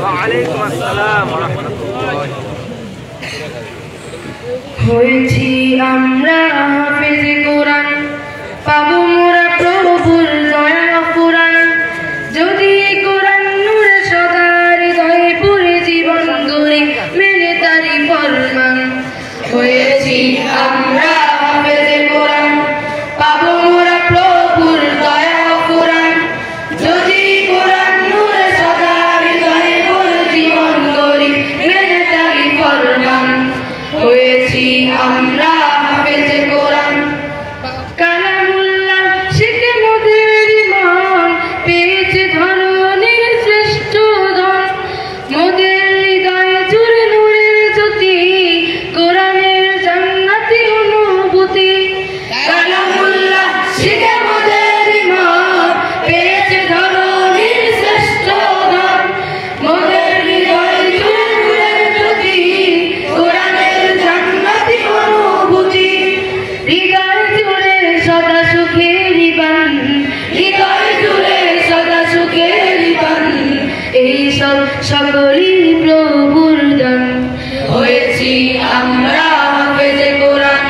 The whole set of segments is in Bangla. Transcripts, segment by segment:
ওয়ালাইকুম আসসালাম ওয়া রাহমাতুল্লাহ। হয়েছি আমরা হাফেজ কোরআন, পাবো মোরা প্রভুর দয়া ফুরান। যদি কোরআন নূরে সদা হৃদয়ে পুরে জীবন গড়ি মেনে তারি ফরমান। হয়েছি আমরা হাফেজ কোরআন, পাবো মোরা প্রভুর দয়া ফুরান। যদি কোরআন নূরে সদা হৃদয়ে পুরে জীবন গড়ি মেনে তারি ফরমান। হয়েছি আমরা হাফেজ কোরআন, কালামুল্লাহ শিখে মোদের ইমান, পেয়েছে ধরনের শ্রেষ্ঠ ধন। মোদের হৃদয়ে জুড়ে নূরের জ্যোতি, কোরআনের জান্নাতি অনুভূতি। কালামুল্লাহ শিখে মোদের ইমান, পেয়েছে ধরনের শ্রেষ্ঠ ধন। মোদের হৃদয়ে জুড়ে নূরের জ্যোতি, কোরআনের জান্নাতি অনুভূতি। হৃদয় জুড়ে সদা সুখের বান, হৃদয় জুড়ে সদা সুখের বান। এই সব সকলই প্রভুর দান। হয়েছি আমরা হাফেজ কোরআন,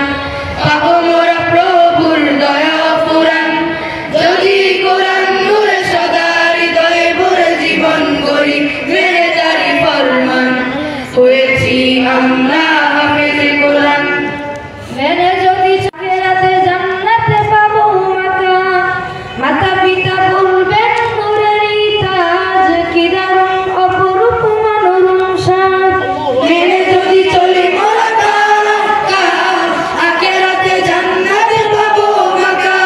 পাবো মোরা প্রভুর দয়া ফুরান। যদি কোরআন নূরে সদা হৃদয়ে ভরে জীবন গড়ি মেনে তারি ফরমান। হয়েছি আমরা হাফেজ কোরআন, মেনে যদি আখিরাতে জান্নাতে পাবো মাতা। মাতা পিতা বলবেন নূরের তাজ, কি দারুণ অপরূপ মনোরম সাজ। মেনে যদি চলি মোরা কাম, আখিরাতে জান্নাতে পাবো মাতা।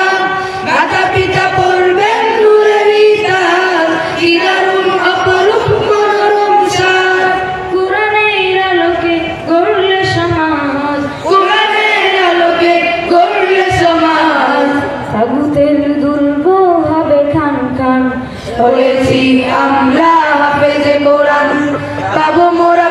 মাতা পিতা বলবেন নূরের তাজ, কি দারুণ অপরূপ মনোরম সাজ। কোরআনের আলোকে গড়লে সমাজ, কোরআনের আলোকে গড়লে সমাজ। তাগুতের দুর্গ হবে খান খান। হয়েছি আমরা হাফেজ কোরআন, পাবো মোরা